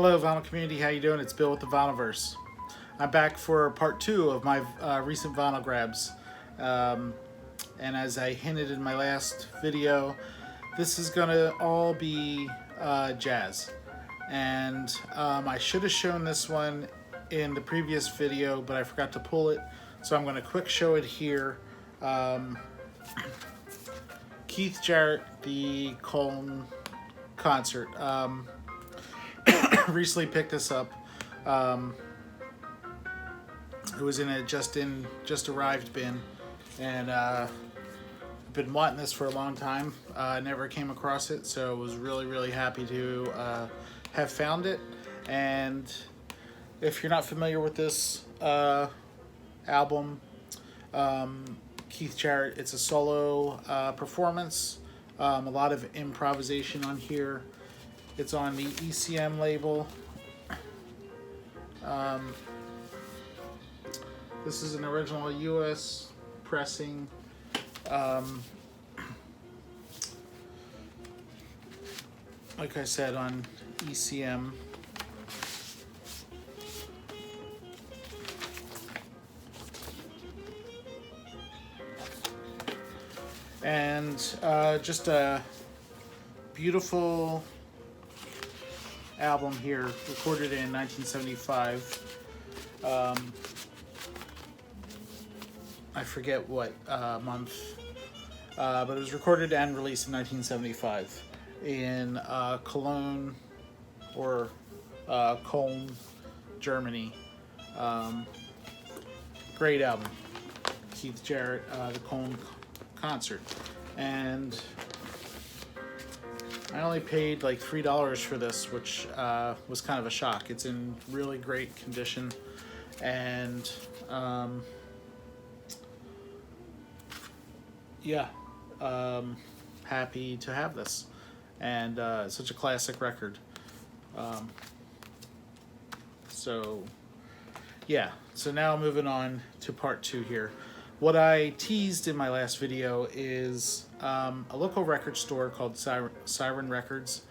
Hello, vinyl community. How you doing? It's Bill with the Vinylverse. I'm back for part two of my recent vinyl grabs. And as I hinted in my last video, this is gonna all be jazz. And I should have shown this one in the previous video, but I forgot to pull it. So I'm gonna quick show it here. Keith Jarrett, the Cologne concert. Recently picked this up. It was in a just arrived bin, and I've been wanting this for a long time. Never came across it, so I was really happy to have found it. And if you're not familiar with this album, Keith Jarrett, it's a solo performance. A lot of improvisation on here. It's on the ECM label. This is an original US pressing. Like I said, on ECM. And just a beautiful album here, recorded in 1975. I forget what month, but it was recorded and released in 1975 in Cologne, or Cologne, Germany. Great album, Keith Jarrett, the Cologne concert. And I only paid like $3 for this, which was kind of a shock. It's in really great condition, and happy to have this. And such a classic record. So now moving on to part two here. What I teased in my last video is a local record store called Siren Records.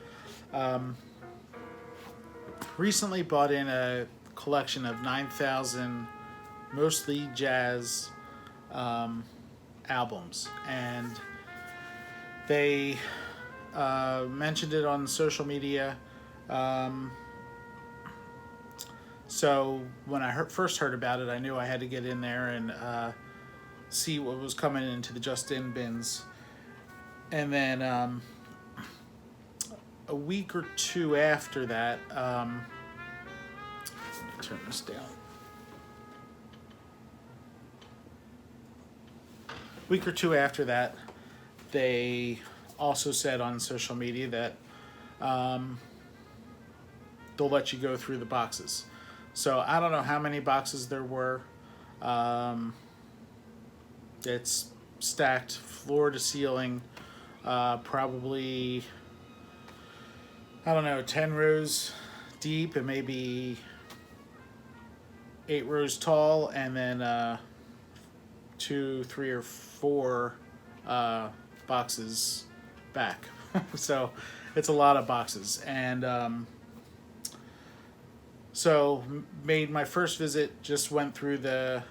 Recently bought in a collection of 9,000 mostly jazz albums, and they mentioned it on social media. So when I first heard about it, I knew I had to get in there and see what was coming into the just-in bins. And then a week or two after that, let me turn this down. A week or two after that, they also said on social media that they'll let you go through the boxes. So I don't know how many boxes there were. It's stacked floor to ceiling, probably, I don't know, 10 rows deep and maybe 8 rows tall, and then 2, 3, or 4 boxes back. So it's a lot of boxes. And so made my first visit, just went through the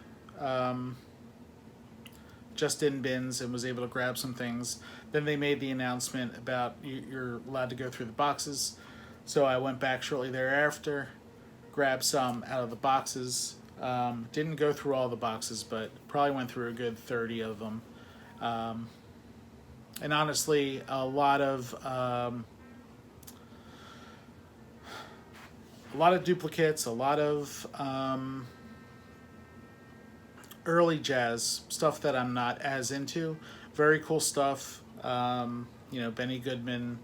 just-in bins and was able to grab some things. Then they made the announcement about you're allowed to go through the boxes. So I went back shortly thereafter, grabbed some out of the boxes. Didn't go through all the boxes, but probably went through a good 30 of them. And honestly, a lot of duplicates, a lot of early jazz stuff that I'm not as into. Very cool stuff. Benny Goodman,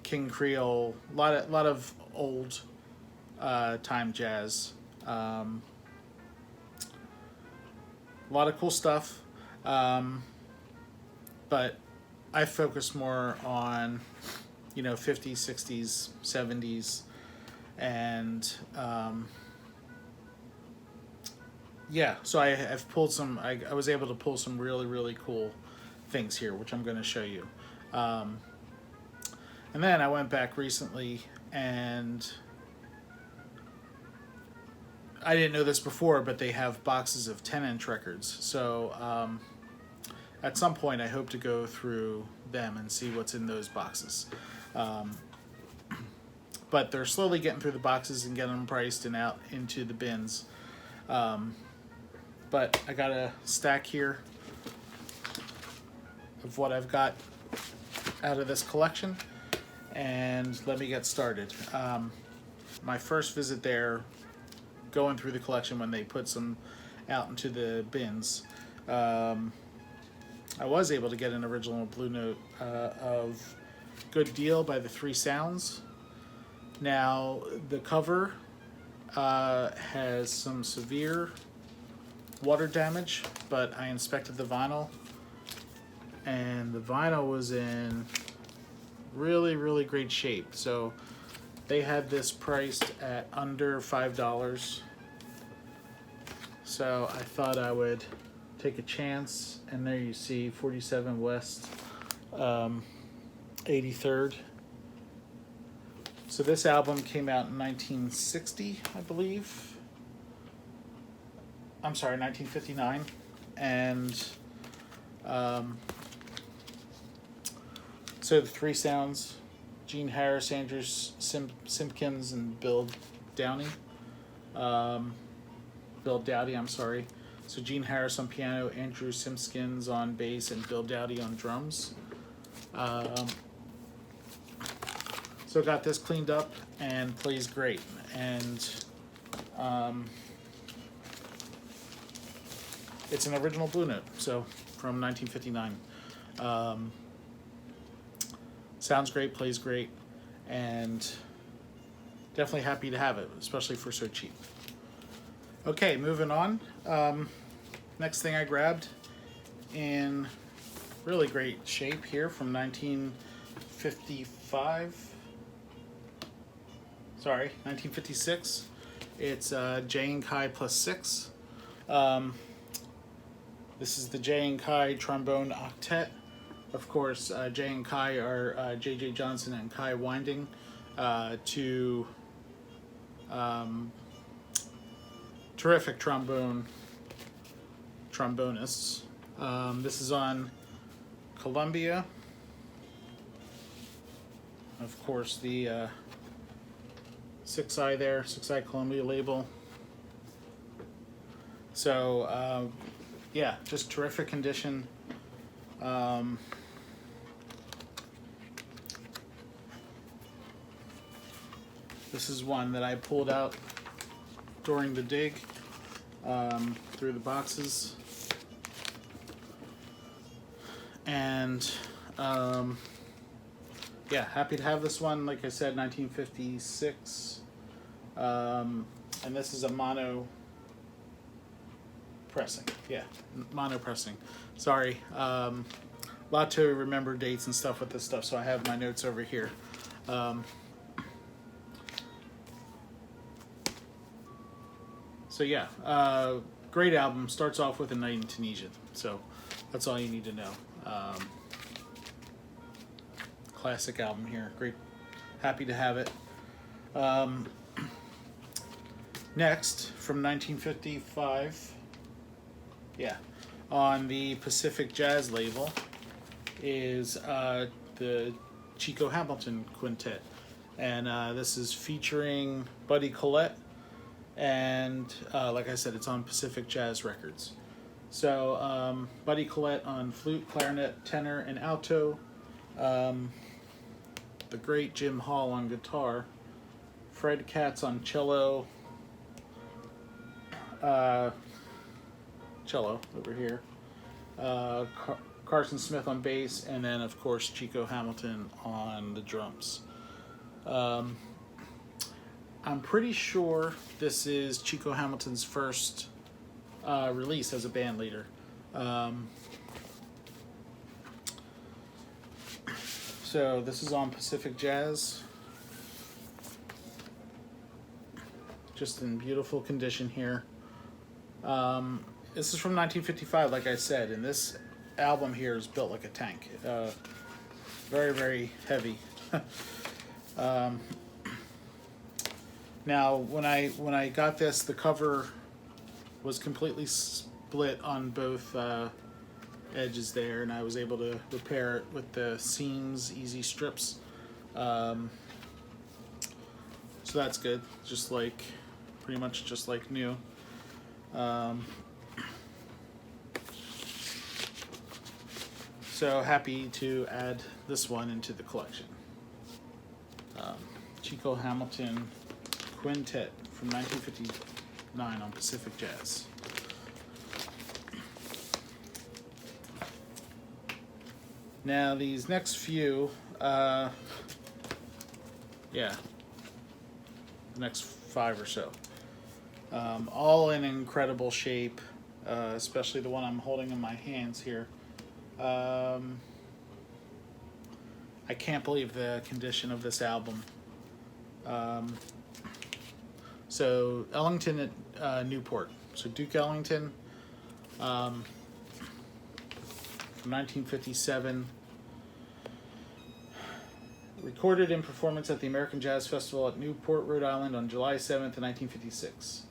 King Creole, a lot of old time jazz. A lot of cool stuff. But I focus more on 50s, 60s, 70s, and so I've pulled some. I was able to pull some really cool things here, which I'm going to show you. And then I went back recently and I didn't know this before, but they have boxes of 10-inch records. So at some point, I hope to go through them and see what's in those boxes. But they're slowly getting through the boxes and getting them priced and out into the bins. But I got a stack here of what I've got out of this collection, and let me get started. My first visit there, going through the collection when they put some out into the bins, I was able to get an original Blue Note of Good Deal by the Three Sounds. Now, the cover has some severe water damage, but I inspected the vinyl, and the vinyl was in really, really great shape. So they had this priced at under $5. So I thought I would take a chance, and there you see 47 West 83rd. So this album came out in 1960, I believe. I'm sorry, 1959. And so the Three Sounds, Gene Harris, Andrew Simpkins, and Bill Dowdy. I'm sorry. So Gene Harris on piano, Andrew Simpkins on bass, and Bill Dowdy on drums. So got this cleaned up and plays great. And it's an original Blue Note, so from 1959. Sounds great, plays great, and definitely happy to have it, especially for so cheap. Okay, moving on. Next thing I grabbed in really great shape here from 1956. It's Jay and Kai +6. This is the Jay and Kai trombone octet. Of course, Jay and Kai are J.J. Johnson and Kai Winding, two terrific trombonists. This is on Columbia. Of course, the 6i there, 6i Columbia label. So, yeah, just terrific condition. This is one that I pulled out during the dig, through the boxes. And yeah, happy to have this one. Like I said, 1956. And this is a mono pressing. Yeah, mono pressing. Sorry. A lot to remember dates and stuff with this stuff, so I have my notes over here. So yeah, great album. Starts off with a Night in Tunisia. So that's all you need to know. Classic album here. Great. Happy to have it. Next, from 1955, yeah, on the Pacific Jazz label is the Chico Hamilton Quintet. And this is featuring Buddy Collette. And like I said, it's on Pacific Jazz Records. So Buddy Collette on flute, clarinet, tenor, and alto. The great Jim Hall on guitar. Fred Katz on cello. Cello over here. Carson Smith on bass, and then of course Chico Hamilton on the drums. I'm pretty sure this is Chico Hamilton's first release as a band leader. So this is on Pacific Jazz. Just in beautiful condition here. This is from 1955, like I said, and this album here is built like a tank. Very, very heavy. Now, when I got this, the cover was completely split on both edges there, and I was able to repair it with the seams easy strips. So that's good, just like pretty much just like new. So happy to add this one into the collection. Chico Hamilton Quintet from 1959 on Pacific Jazz. Now these next few, the next 5 or so, all in incredible shape, especially the one I'm holding in my hands here. I can't believe the condition of this album. So Ellington at Newport. So Duke Ellington from 1957. Recorded in performance at the American Jazz Festival at Newport, Rhode Island on July 7th, 1956.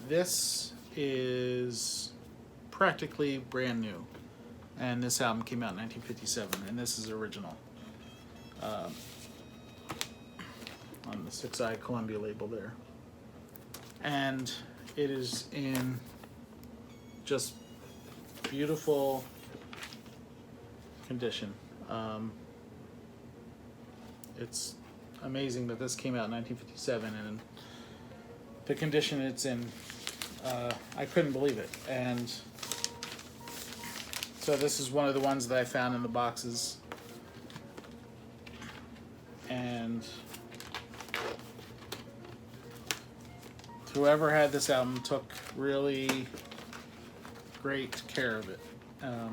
This is practically brand new, and this album came out in 1957, and this is original on the 6i Columbia label there, and it is in just beautiful condition. It's amazing that this came out in 1957, and the condition it's in, I couldn't believe it. And so this is one of the ones that I found in the boxes, and whoever had this album took really great care of it. I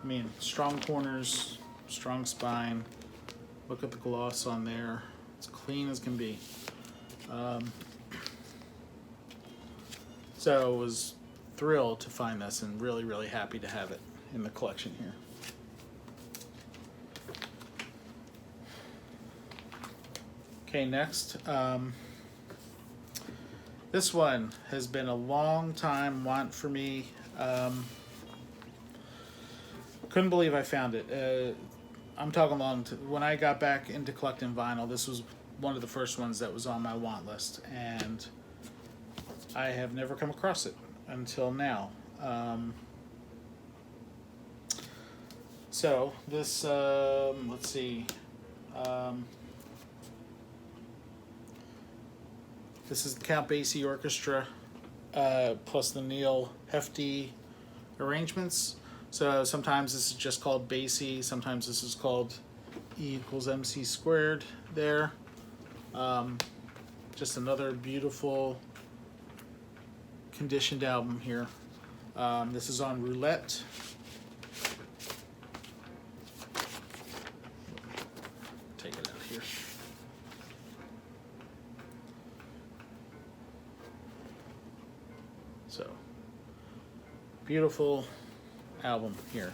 mean, strong corners, strong spine. Look at the gloss on there. It's clean as can be. So I was thrilled to find this, and really, really happy to have it in the collection here. Okay, next. This one has been a long time want for me. Couldn't believe I found it. I'm talking long. When I got back into collecting vinyl, this was one of the first ones that was on my want list, and I have never come across it until now. So this, let's see. This is the Count Basie Orchestra, plus the Neil Hefti arrangements. So sometimes this is just called Basie, sometimes this is called E equals MC squared there. Just another beautiful conditioned album here. This is on Roulette. Take it out here. So, beautiful album here.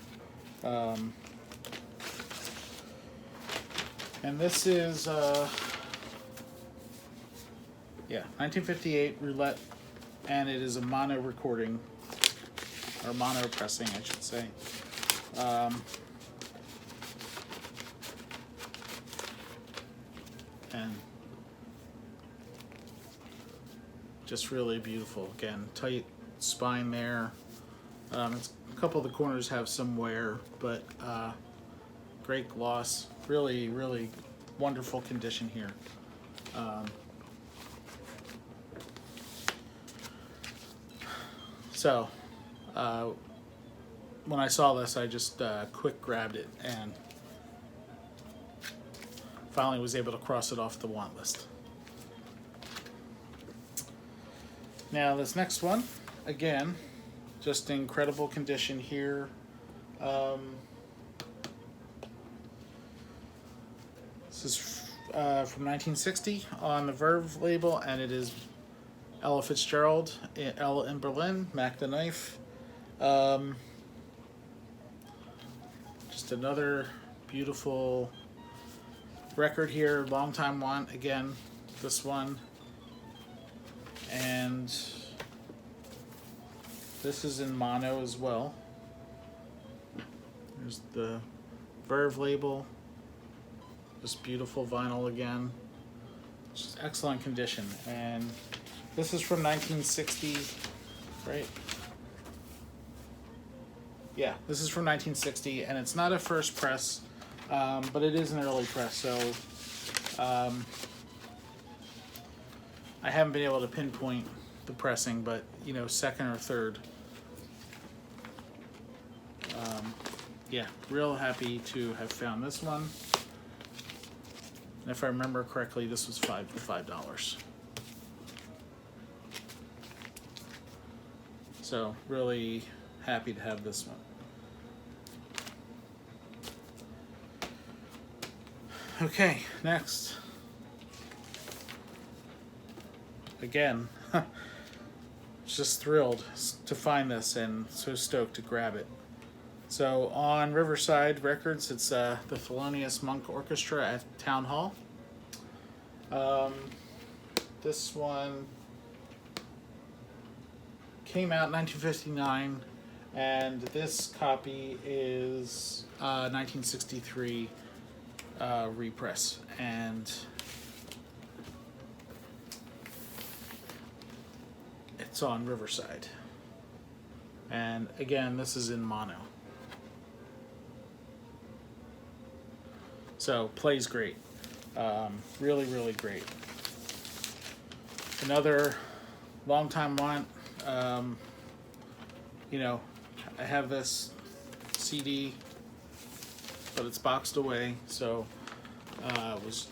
And this is 1958 Roulette, and it is a mono recording, or mono pressing I should say. And just really beautiful. Again, tight spine there. It's, a couple of the corners have some wear, but great gloss. Really, really wonderful condition here. So, when I saw this, I just quick grabbed it and finally was able to cross it off the want list. Now this next one, again, just incredible condition here. This is from 1960 on the Verve label, and it is Ella Fitzgerald, Ella in Berlin, Mac the Knife. Just just another beautiful record here. Long time want, again, this one. And this is in mono as well. There's the Verve label. Just beautiful vinyl again. Just excellent condition. And this is from 1960, right? Yeah, this is from 1960, and it's not a first press, but it is an early press, so I haven't been able to pinpoint the pressing, but you know, second or third. Yeah, real happy to have found this one. And if I remember correctly, this was $5. So really happy to have this one. Okay, next. Again, just thrilled to find this and so stoked to grab it. So on Riverside Records, it's the Thelonious Monk Orchestra at Town Hall. This one came out in 1959, and this copy is 1963 repress, and it's on Riverside. And again, this is in mono. So plays great. Really, really great. Another long time want. You know, I have this CD, but it's boxed away, so I was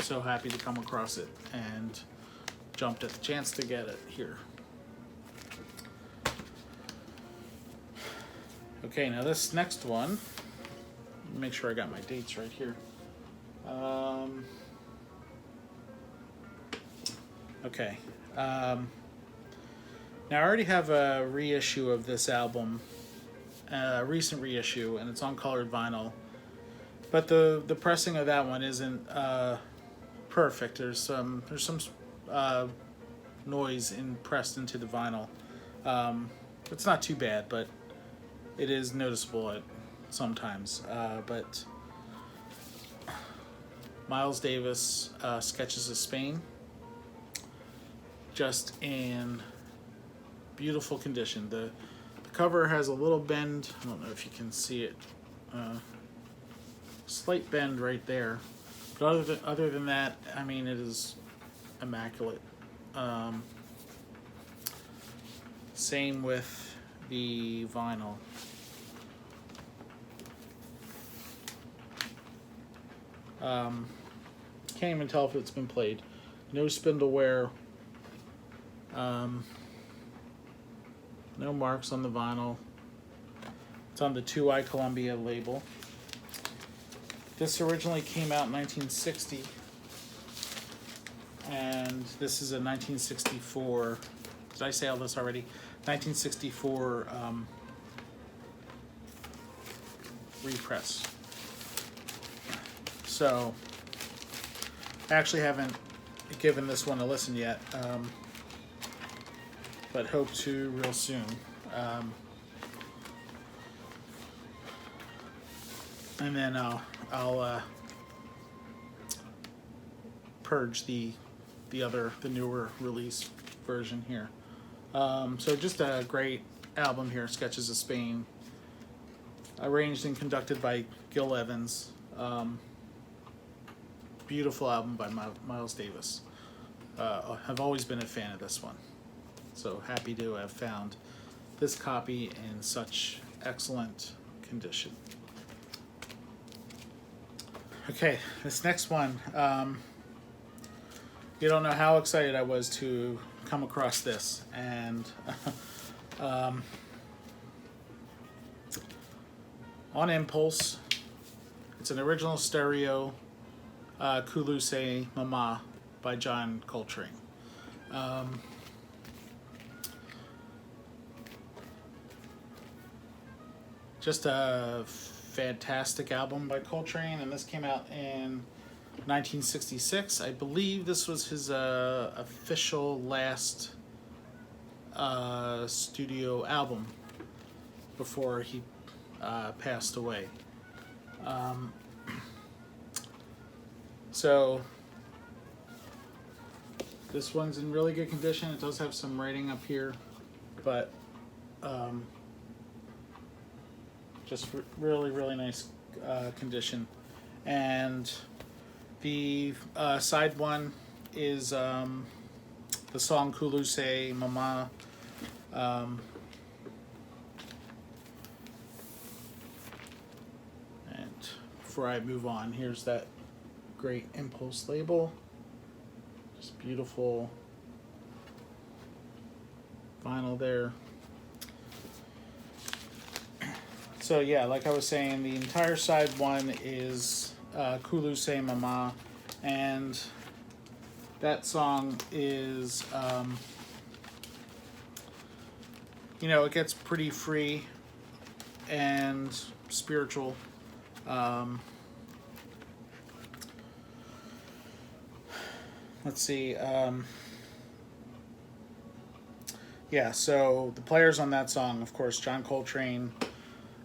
so happy to come across it and jumped at the chance to get it here. Okay, now this next one, make sure I got my dates right here. Okay. Now I already have a reissue of this album, a recent reissue, and it's on colored vinyl. But the pressing of that one isn't perfect. There's some noise pressed into the vinyl. It's not too bad, but it is noticeable at sometimes. But Miles Davis, Sketches of Spain, just in beautiful condition. The cover has a little bend. I don't know if you can see it. Slight bend right there. But other than that, I mean, it is immaculate. Same with the vinyl. Can't even tell if it's been played. No spindle wear. No marks on the vinyl. It's on the 2i Columbia label. This originally came out in 1960, and this is a 1964. Did I say all this already? 1964 repress. So I actually haven't given this one a listen yet, but hope to real soon. And then I'll purge the newer release version here. So just a great album here, Sketches of Spain, arranged and conducted by Gil Evans. Beautiful album by Miles Davis. I've always been a fan of this one, so happy to have found this copy in such excellent condition. Okay, this next one, you don't know how excited I was to come across this, and on impulse, it's an original stereo Kuluse Mama by John Coltrane. just a fantastic album by Coltrane, and this came out in 1966. I believe this was his official last studio album before he passed away. So this one's in really good condition. It does have some writing up here, but just really, really nice condition. And the side one is the song Kulu Se Mama. And before I move on, here's that great Impulse label. Just beautiful vinyl there. So yeah, like I was saying, the entire side one is Kulu Se Mama, and that song is, it gets pretty free and spiritual. Let's see. So the players on that song, of course, John Coltrane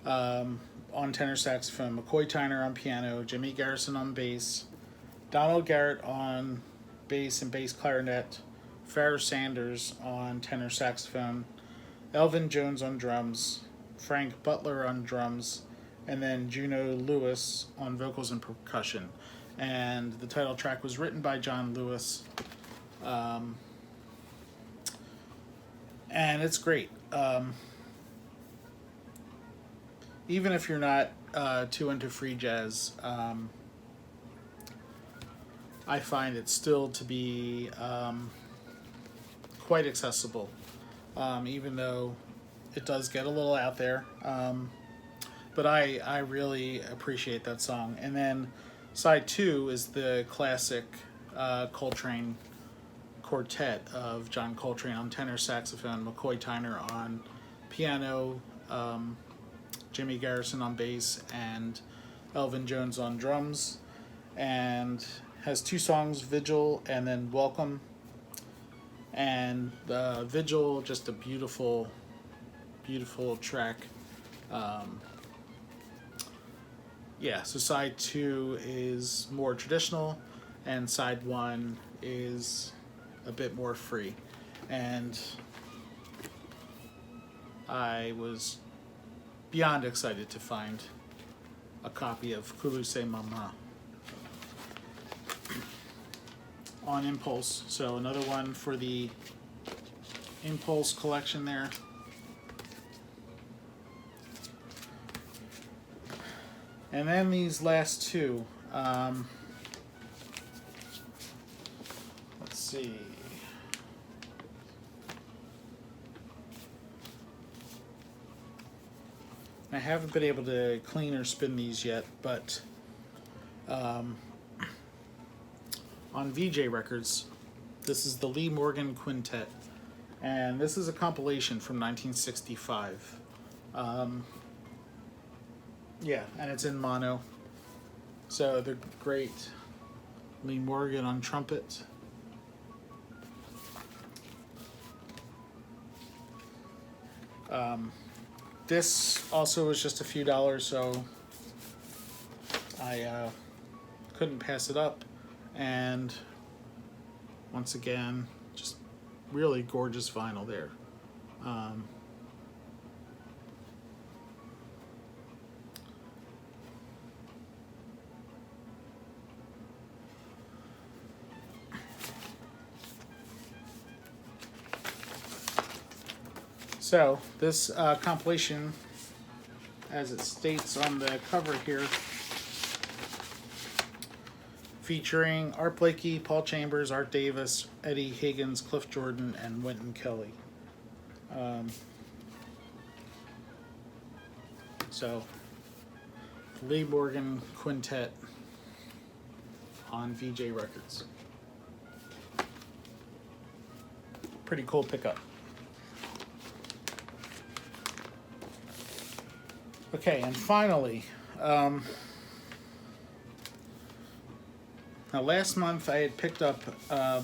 on tenor saxophone, McCoy Tyner on piano, Jimmy Garrison on bass, Donald Garrett on bass and bass clarinet, Farrah Sanders on tenor saxophone, Elvin Jones on drums, Frank Butler on drums, and then Juno Lewis on vocals and percussion. And the title track was written by John Lewis. And it's great. Even if you're not too into free jazz, I find it still to be quite accessible, even though it does get a little out there. But I really appreciate that song. And then side two is the classic Coltrane quartet of John Coltrane on tenor saxophone, McCoy Tyner on piano, Jimmy Garrison on bass, and Elvin Jones on drums, and has two songs, Vigil and then Welcome. And Vigil, just a beautiful, beautiful track. So side two is more traditional, and side one is a bit more free. And I was beyond excited to find a copy of Kulu Se Mama on Impulse. So another one for the Impulse collection there. And then these last two. Let's see. I haven't been able to clean or spin these yet, but on VJ Records, this is the Lee Morgan Quintet, and this is a compilation from 1965. And it's in mono. So the great Lee Morgan on trumpet. This also was just a few dollars, so I couldn't pass it up. And once again, just really gorgeous vinyl there. So this compilation, as it states on the cover here, featuring Art Blakey, Paul Chambers, Art Davis, Eddie Higgins, Cliff Jordan, and Wynton Kelly. So Lee Morgan Quintet on VJ Records. Pretty cool pickup. Okay, and finally, now last month I had picked up a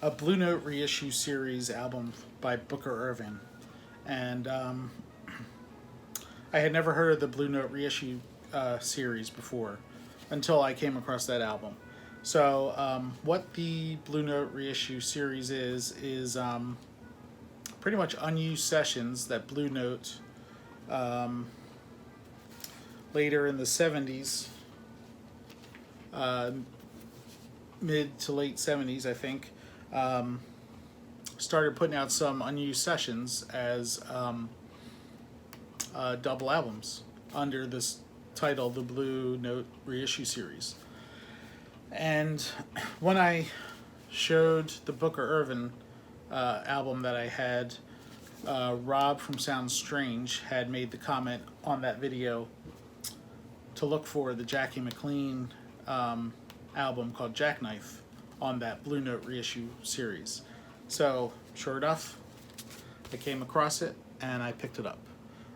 Blue Note reissue series album by Booker Irvin, and I had never heard of the Blue Note reissue series before until I came across that album. So what the Blue Note reissue series is pretty much unused sessions that Blue Note later in the 70s, mid to late 70s, I think, started putting out some unused sessions as double albums under this title, the Blue Note Reissue Series. And when I showed the Booker Irvin album that I had, Rob from Sounds Strange had made the comment on that video to look for the Jackie McLean album called Jackknife on that Blue Note reissue series. So sure enough, I came across it and I picked it up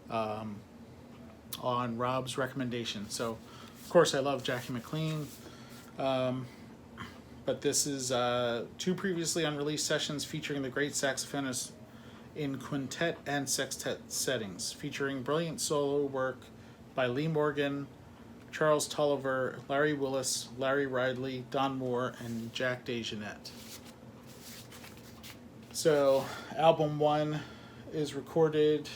on Rob's recommendation. So of course I love Jackie McLean, but this is two previously unreleased sessions featuring the great saxophonist in quintet and sextet settings, featuring brilliant solo work by Lee Morgan, Charles Tolliver, Larry Willis, Larry Ridley, Don Moore, and Jack DeJohnette. So album 1 is recorded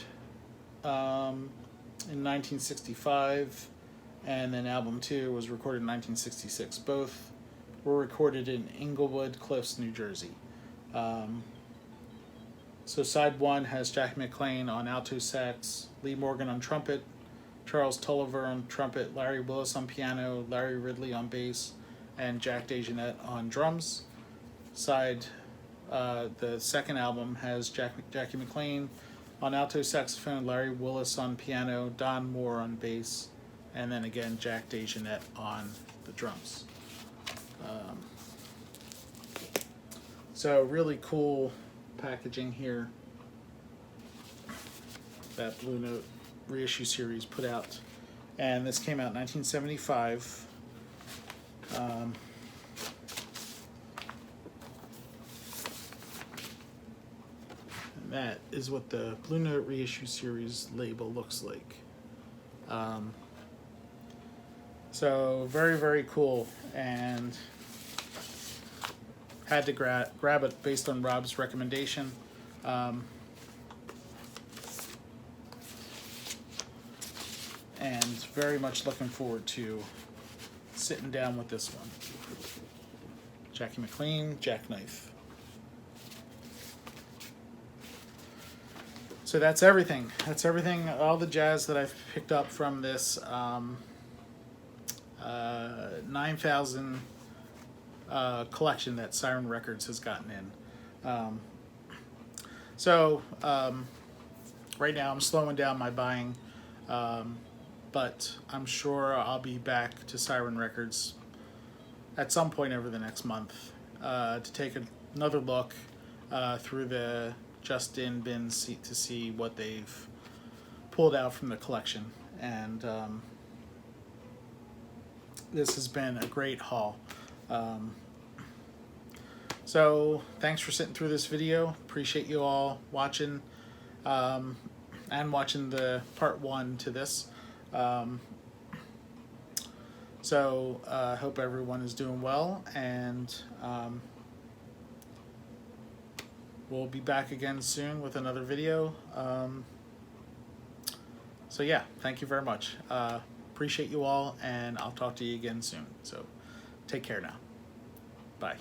in 1965, and then album 2 was recorded in 1966. Both were recorded in Englewood Cliffs, New Jersey. So side 1 has Jackie McLean on alto sax, Lee Morgan on trumpet, Charles Tolliver on trumpet, Larry Willis on piano, Larry Ridley on bass, and Jack DeJohnette on drums. The second album has Jackie McLean on alto saxophone, Larry Willis on piano, Don Moore on bass, and then again Jack DeJohnette on the drums. So really cool packaging here that Blue Note reissue series put out, and this came out in 1975. And that is what the Blue Note reissue series label looks like. So very, very cool, and had to grab it based on Rob's recommendation. And very much looking forward to sitting down with this one. Jackie McLean, Jackknife. So that's everything. That's everything, all the jazz that I've picked up from this 9,000 collection that Siren Records has gotten in. Right now I'm slowing down my buying, but I'm sure I'll be back to Siren Records at some point over the next month to take another look through the just-in bins to see what they've pulled out from the collection. And this has been a great haul. So thanks for sitting through this video. Appreciate you all watching and watching the part 1 to this. Hope everyone is doing well, and we'll be back again soon with another video. Yeah, thank you very much. Appreciate you all, and I'll talk to you again soon. So take care now. Bye.